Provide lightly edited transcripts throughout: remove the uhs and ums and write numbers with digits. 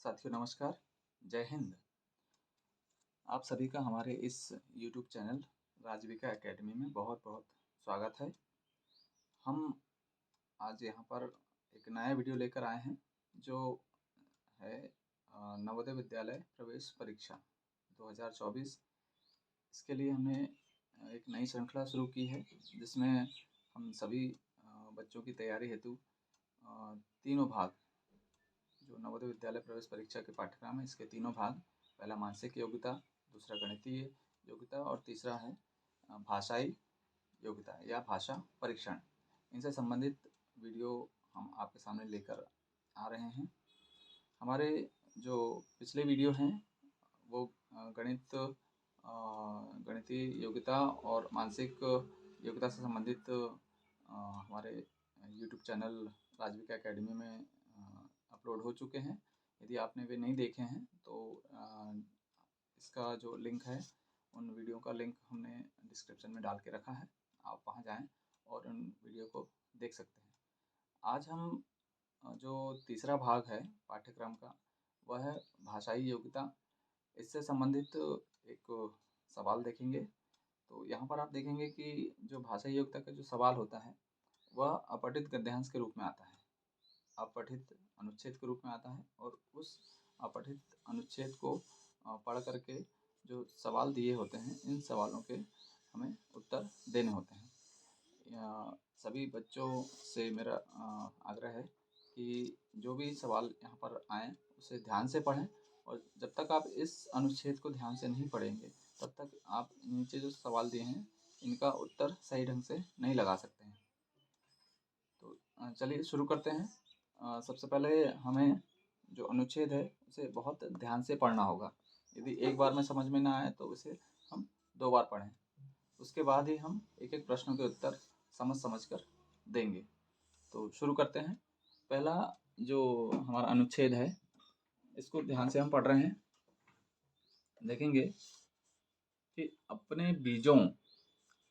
साथियों नमस्कार, जय हिंद। आप सभी का हमारे इस यूट्यूब चैनल राजविका एकेडमी में बहुत-बहुत स्वागत है। हम आज यहाँ पर एक नया वीडियो लेकर आए हैं जो है नवोदय विद्यालय प्रवेश परीक्षा 2024। इसके लिए हमने एक नई श्रृंखला शुरू की है जिसमें हम सभी बच्चों की तैयारी हेतु तीनों भाग जो नवोदय विद्यालय प्रवेश परीक्षा के पाठ्यक्रम है इसके तीनों भाग, पहला मानसिक योग्यता, दूसरा गणितीय योग्यता और तीसरा है भाषाई योग्यता या भाषा परीक्षण। इनसे संबंधित वीडियो हम आपके सामने लेकर आ रहे हैं। हमारे जो पिछले वीडियो हैं वो गणितीय योग्यता और मानसिक योग्यता से संबंधित हमारे यूट्यूब चैनल राजविका एकेडमी में अपलोड हो चुके हैं। यदि आपने वे नहीं देखे हैं तो इसका जो लिंक है उन वीडियो का लिंक हमने डिस्क्रिप्शन में डाल के रखा है, आप वहां जाएं और उन वीडियो को देख सकते हैं। आज हम जो तीसरा भाग है पाठ्यक्रम का वह है भाषाई योग्यता। इससे संबंधित एक सवाल देखेंगे। तो यहाँ पर आप देखेंगे कि जो भाषाई योग्यता का जो सवाल होता है वह अपठित गद्यांश के रूप में आता है, अपठित अनुच्छेद के रूप में आता है और उस अपठित अनुच्छेद को पढ़ करके जो सवाल दिए होते हैं इन सवालों के हमें उत्तर देने होते हैं। सभी बच्चों से मेरा आग्रह है कि जो भी सवाल यहाँ पर आएँ उसे ध्यान से पढ़ें और जब तक आप इस अनुच्छेद को ध्यान से नहीं पढ़ेंगे तब तक आप नीचे जो सवाल दिए हैं इनका उत्तर सही ढंग से नहीं लगा सकते हैं। तो चलिए शुरू करते हैं। सबसे पहले हमें जो अनुच्छेद है उसे बहुत ध्यान से पढ़ना होगा। यदि एक बार में समझ में ना आए तो उसे हम 2 बार पढ़ें। उसके बाद ही हम एक-एक प्रश्नों के उत्तर समझ कर देंगे। तो शुरू करते हैं। पहला जो हमारा अनुच्छेद है इसको ध्यान से हम पढ़ रहे हैं। देखेंगे कि अपने बीजों,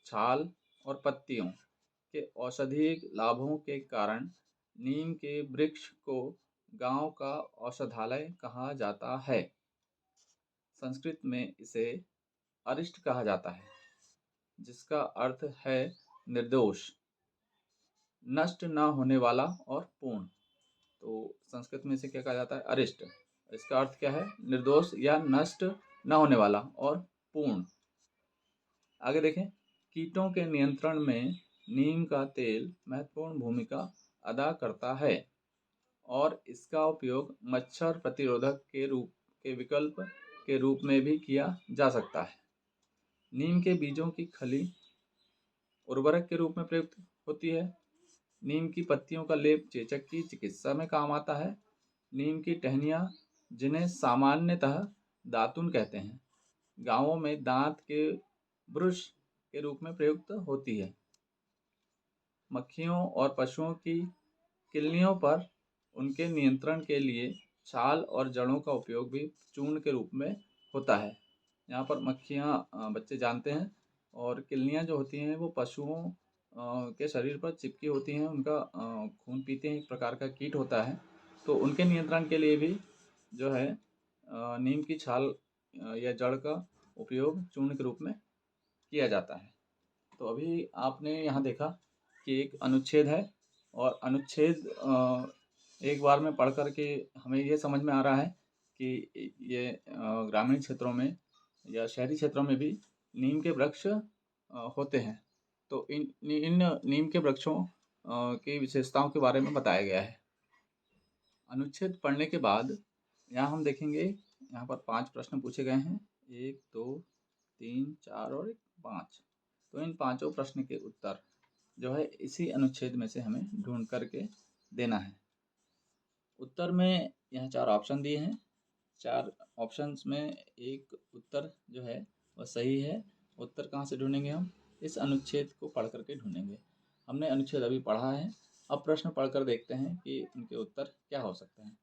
छाल और पत्तियों के औषधीय लाभों के कारण नीम के वृक्ष को गांव का औषधालय कहा जाता है। संस्कृत में इसे अरिष्ट कहा जाता है, जिसका अर्थ है निर्दोष, नष्ट न होने वाला और पूर्ण। तो संस्कृत में इसे क्या कहा जाता है? अरिष्ट। इसका अर्थ क्या है? निर्दोष या नष्ट न होने वाला और पूर्ण। आगे देखें, कीटों के नियंत्रण में नीम का तेल महत्वपूर्ण भूमिका अदा करता है और इसका उपयोग मच्छर प्रतिरोधक के विकल्प के रूप में भी किया जा सकता है। नीम के बीजों की खली उर्वरक के रूप में प्रयुक्त होती है। नीम की पत्तियों का लेप चेचक की चिकित्सा में काम आता है। नीम की टहनियाँ, जिन्हें सामान्यतः दातुन कहते हैं, गांवों में दांत के ब्रुश के रूप में प्रयुक्त होती है। मक्खियों और पशुओं की किल्लियों पर उनके नियंत्रण के लिए छाल और जड़ों का उपयोग भी चूर्ण के रूप में होता है। यहाँ पर मक्खियाँ बच्चे जानते हैं और किल्लियाँ जो होती हैं वो पशुओं के शरीर पर चिपकी होती हैं, उनका खून पीते हैं, एक प्रकार का कीट होता है। तो उनके नियंत्रण के लिए भी जो है नीम की छाल या जड़ का उपयोग चूर्ण के रूप में किया जाता है। तो अभी आपने यहाँ देखा कि एक अनुच्छेद है और अनुच्छेद एक बार में पढ़ कर के हमें ये समझ में आ रहा है कि ये ग्रामीण क्षेत्रों में या शहरी क्षेत्रों में भी नीम के वृक्ष होते हैं। तो इन नीम के वृक्षों की विशेषताओं के बारे में बताया गया है। अनुच्छेद पढ़ने के बाद यहाँ हम देखेंगे, यहाँ पर 5 प्रश्न पूछे गए हैं, 1, 2, 3, 4 और 5। तो इन पाँचों प्रश्न के उत्तर जो है इसी अनुच्छेद में से हमें ढूंढ करके देना है। उत्तर में यहाँ 4 ऑप्शन दिए हैं। 4 ऑप्शंस में एक उत्तर जो है वह सही है। उत्तर कहाँ से ढूंढेंगे हम? इस अनुच्छेद को पढ़ करके ढूंढेंगे। हमने अनुच्छेद अभी पढ़ा है, अब प्रश्न पढ़कर देखते हैं कि उनके उत्तर क्या हो सकते हैं।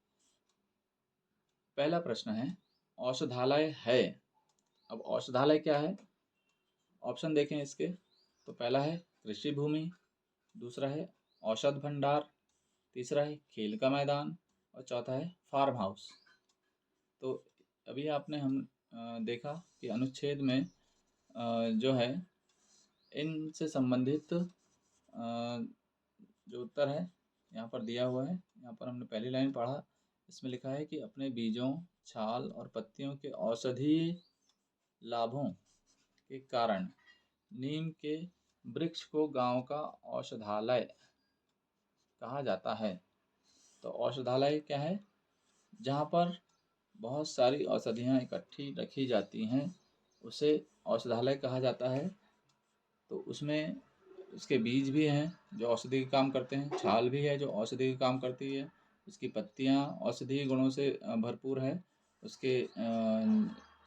पहला प्रश्न है, औषधालय है। अब औषधालय क्या है? ऑप्शन देखें इसके। तो पहला है कृषि भूमि, दूसरा है औषध भंडार, तीसरा है खेल का मैदान और चौथा है फार्म हाउस। तो अभी आपने हम देखा कि अनुच्छेद में जो है इनसे संबंधित जो उत्तर है यहाँ पर दिया हुआ है। यहाँ पर हमने पहली लाइन पढ़ा, इसमें लिखा है कि अपने बीजों, छाल और पत्तियों के औषधीय लाभों के कारण नीम के वृक्ष को गांव का औषधालय कहा जाता है। तो औषधालय क्या है? जहाँ पर बहुत सारी औषधियाँ इकट्ठी रखी जाती हैं, उसे औषधालय कहा जाता है। तो उसमें उसके बीज भी हैं जो औषधि का काम करते हैं, छाल भी है जो औषधि का काम करती है, उसकी पत्तियाँ औषधीय गुणों से भरपूर है, उसके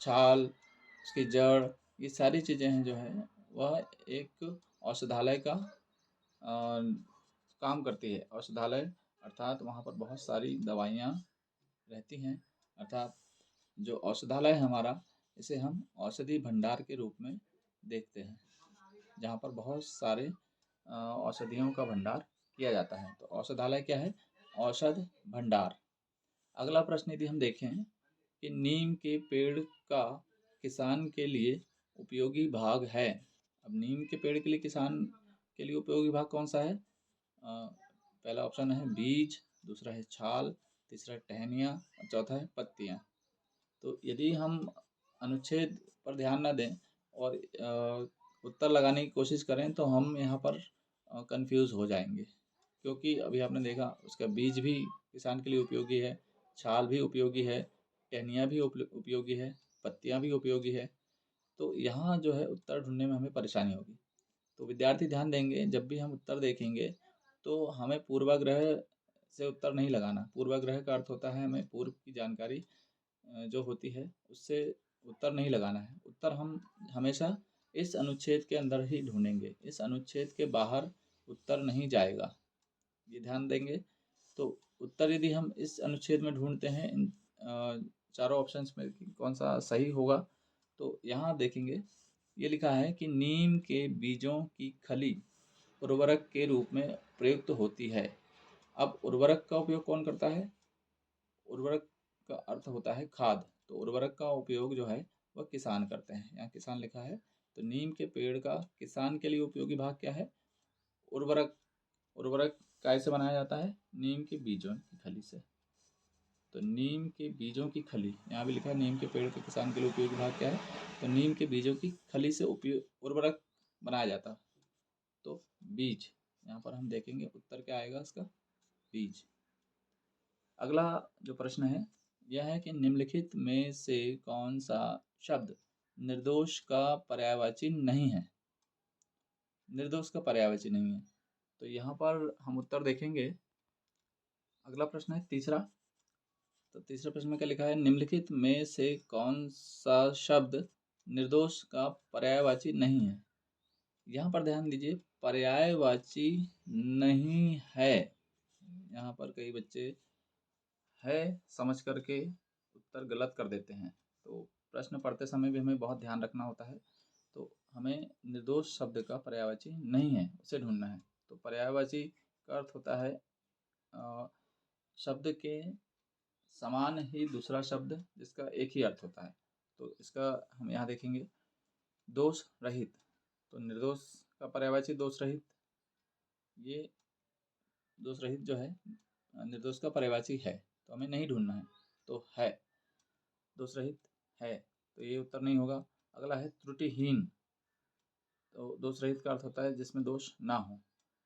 छाल, उसकी जड़, ये सारी चीज़ें हैं जो है वह एक औषधालय का काम करती है। औषधालय अर्थात वहाँ पर बहुत सारी दवाइयाँ रहती हैं, अर्थात जो औषधालय है हमारा, इसे हम औषधि भंडार के रूप में देखते हैं, जहाँ पर बहुत सारे औषधियों का भंडार किया जाता है। तो औषधालय क्या है? औषध भंडार। अगला प्रश्न यदि हम देखें कि नीम के पेड़ का किसान के लिए उपयोगी भाग है। अब नीम के पेड़ के लिए किसान के लिए उपयोगी भाग कौन सा है? पहला ऑप्शन है बीज, दूसरा है छाल, तीसरा टहनियाँ और चौथा है पत्तियाँ। तो यदि हम अनुच्छेद पर ध्यान न दें और उत्तर लगाने की कोशिश करें तो हम यहाँ पर कंफ्यूज हो जाएंगे, क्योंकि अभी आपने देखा उसका बीज भी किसान के लिए उपयोगी है, छाल भी उपयोगी है, टहनियाँ भी उपयोगी है, पत्तियाँ भी उपयोगी है। तो यहाँ जो है उत्तर ढूंढने में हमें परेशानी होगी। तो विद्यार्थी ध्यान देंगे, जब भी हम उत्तर देखेंगे तो हमें पूर्वाग्रह से उत्तर नहीं लगाना। पूर्वाग्रह का अर्थ होता है हमें पूर्व की जानकारी जो होती है उससे उत्तर नहीं लगाना है। उत्तर हम हमेशा इस अनुच्छेद के अंदर ही ढूंढेंगे, इस अनुच्छेद के बाहर उत्तर नहीं जाएगा, ये ध्यान देंगे। तो उत्तर यदि हम इस अनुच्छेद में ढूंढते हैं, इन चारों ऑप्शंस में कि कौन सा सही होगा, तो यहाँ देखेंगे ये लिखा है कि नीम के बीजों की खली उर्वरक के रूप में प्रयुक्त होती है। अब उर्वरक का उपयोग कौन करता है? उर्वरक का अर्थ होता है खाद। तो उर्वरक का उपयोग जो है वह किसान करते हैं, यहाँ किसान लिखा है। तो नीम के पेड़ का किसान के लिए उपयोगी भाग क्या है? उर्वरक। उर्वरक कैसे बनाया जाता है? नीम के बीजों की खली से। तो नीम के बीजों की खली, यहाँ भी लिखा है नीम के पेड़ के किसान के लिए उपयोगी भाग क्या है? तो नीम के बीजों की खली से उपयोग उर्वरक बनाया जाता है। तो बीज, यहाँ पर हम देखेंगे उत्तर क्या आएगा इसका? बीज। अगला जो प्रश्न है यह है कि निम्नलिखित में से कौन सा शब्द निर्दोष का पर्यायवाची नहीं है? निर्दोष का पर्यायवाची नहीं है, तो यहाँ पर हम उत्तर देखेंगे। अगला प्रश्न है तीसरा। तो तीसरे प्रश्न में क्या लिखा है? निम्नलिखित में से कौन सा शब्द निर्दोष का पर्यायवाची नहीं है? यहाँ पर ध्यान दीजिए, पर्यायवाची नहीं है। यहाँ पर कई बच्चे है समझ करके उत्तर गलत कर देते हैं। तो प्रश्न पढ़ते समय भी हमें बहुत ध्यान रखना होता है। तो हमें निर्दोष शब्द का पर्यायवाची नहीं है उसे ढूंढना है। तो पर्यायवाची का अर्थ होता है शब्द के समान ही दूसरा शब्द जिसका एक ही अर्थ होता है। तो इसका हम यहाँ देखेंगे दोष रहित। तो निर्दोष का पर्यायवाची दोष रहित, ये दोष रहित जो है निर्दोष का पर्यायवाची है, तो हमें नहीं ढूंढना है। तो है, दोष रहित है, तो ये उत्तर नहीं होगा। अगला है त्रुटिहीन। तो दोष रहित का अर्थ होता है जिसमें दोष ना हो।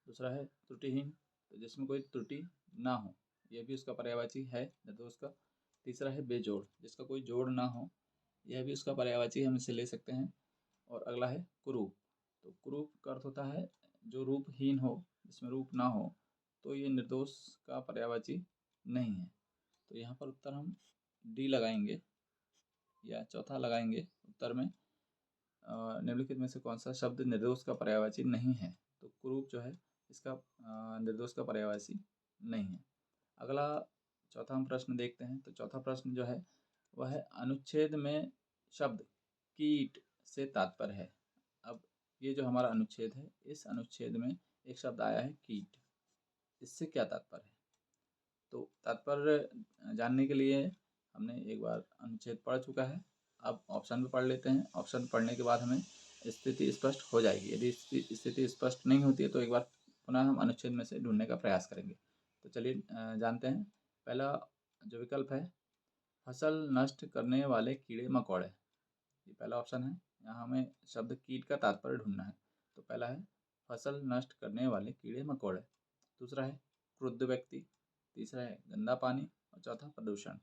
दूसरा है त्रुटिहीन, तो जिसमें कोई त्रुटि ना हो, यह भी उसका पर्यायवाची है निर्दोष का। तीसरा है बेजोड़, जिसका कोई जोड़ ना हो, यह भी उसका पर्यायवाची हम इसे ले सकते हैं। और अगला है कुरूप। तो कुरूप का अर्थ होता है जो रूपहीन हो, जिसमें रूप ना हो, तो ये निर्दोष का पर्यायवाची नहीं है। तो यहाँ पर उत्तर हम डी लगाएंगे या चौथा लगाएंगे उत्तर में। निम्नलिखित में से कौन सा शब्द निर्दोष का पर्यायवाची नहीं है? तो कुरूप जो है इसका निर्दोष का पर्यायवाची नहीं है। अगला चौथा हम प्रश्न देखते हैं। तो चौथा प्रश्न जो है वह है अनुच्छेद में शब्द कीट से तात्पर्य है। अब ये जो हमारा अनुच्छेद है, इस अनुच्छेद में एक शब्द आया है कीट, इससे क्या तात्पर्य है? तो तात्पर्य जानने के लिए हमने एक बार अनुच्छेद पढ़ चुका है। अब ऑप्शन भी पढ़ लेते हैं। ऑप्शन पढ़ने के बाद हमें स्थिति स्पष्ट हो जाएगी। यदि स्थिति स्पष्ट नहीं होती है तो एक बार पुनः हम अनुच्छेद में से ढूंढने का प्रयास करेंगे। तो चलिए जानते हैं। पहला जो विकल्प है, फसल नष्ट करने वाले कीड़े मकोड़े, ये पहला ऑप्शन है। यहाँ हमें शब्द कीट का तात्पर्य ढूंढना है। तो पहला है फसल नष्ट करने वाले कीड़े मकोड़े, दूसरा है क्रुद्ध व्यक्ति, तीसरा है गंदा पानी और चौथा प्रदूषण।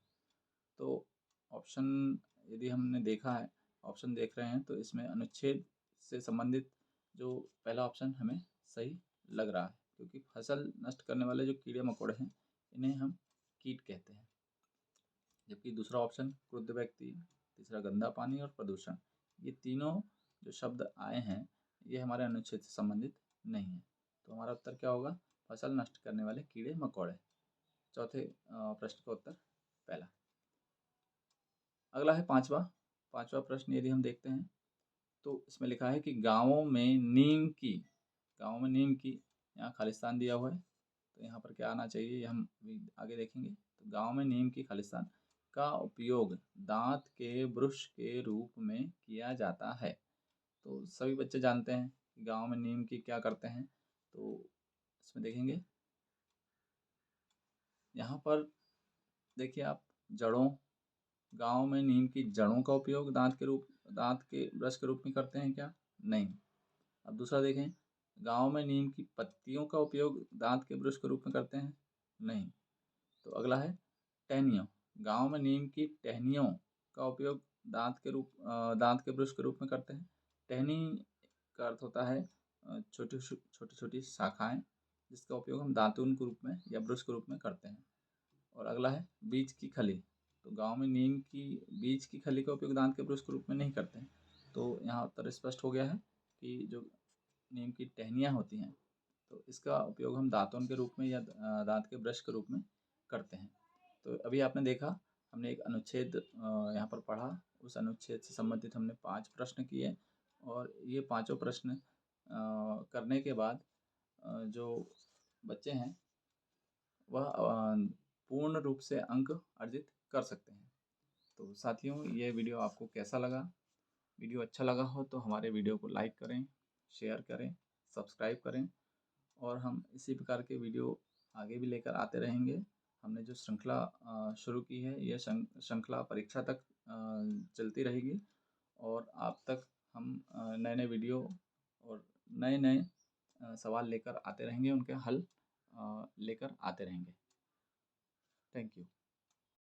तो ऑप्शन यदि हमने देखा है, ऑप्शन देख रहे हैं तो इसमें अनुच्छेद से संबंधित जो पहला ऑप्शन हमें सही लग रहा है, क्योंकि फसल नष्ट करने वाले जो कीड़े मकोड़े हैं इन्हें हम कीट कहते हैं। जबकि दूसरा ऑप्शन क्रुद्ध व्यक्ति, तीसरा गंदा पानी और प्रदूषण, ये तीनों जो शब्द आए हैं ये हमारे अनुच्छेद से संबंधित नहीं है। तो हमारा उत्तर क्या होगा? फसल नष्ट करने वाले कीड़े मकोड़े। चौथे प्रश्न का उत्तर पहला। अगला है पांचवा प्रश्न। यदि हम देखते हैं तो इसमें लिखा है कि गाँवों में नीम की, यहाँ खालिस्तान दिया हुआ है, तो यहाँ पर क्या आना चाहिए ये हम अभी आगे देखेंगे। तो गाँव में नीम की खालिस्तान का उपयोग दांत के ब्रश के रूप में किया जाता है। तो सभी बच्चे जानते हैं कि गाँव में नीम की क्या करते हैं। तो इसमें देखेंगे, यहाँ पर देखिए आप, जड़ों, गाँव में नीम की जड़ों का उपयोग दांत के ब्रश के रूप में करते हैं क्या? नहीं। अब दूसरा देखें, गाँव में नीम की पत्तियों का उपयोग दांत के ब्रश के रूप में करते हैं? नहीं। तो अगला है टहनियों, गाँव में नीम की टहनियों का उपयोग दांत के ब्रश के रूप में करते हैं। टहनी का अर्थ होता है छोटी छोटी शाखाएं, जिसका उपयोग हम दातुन के रूप में या ब्रश के रूप में करते हैं। और अगला है बीज की खली, तो गाँव में नीम की बीज की खली का उपयोग दांत के ब्रश के रूप में नहीं करते हैं। तो यहाँ उत्तर स्पष्ट हो गया है कि जो नीम की टहनियाँ होती हैं तो इसका उपयोग हम दातुन के रूप में या दांत के ब्रश के रूप में करते हैं। तो अभी आपने देखा, हमने एक अनुच्छेद यहाँ पर पढ़ा, उस अनुच्छेद से संबंधित हमने 5 प्रश्न किए और ये पाँचों प्रश्न करने के बाद जो बच्चे हैं वह पूर्ण रूप से अंक अर्जित कर सकते हैं। तो साथियों, ये वीडियो आपको कैसा लगा? वीडियो अच्छा लगा हो तो हमारे वीडियो को लाइक करें, शेयर करें, सब्सक्राइब करें और हम इसी प्रकार के वीडियो आगे भी लेकर आते रहेंगे। हमने जो श्रृंखला शुरू की है, ये श्रृंखला परीक्षा तक चलती रहेगी और आप तक हम नए-नए वीडियो और नए-नए सवाल लेकर आते रहेंगे, उनके हल लेकर आते रहेंगे। Thank you.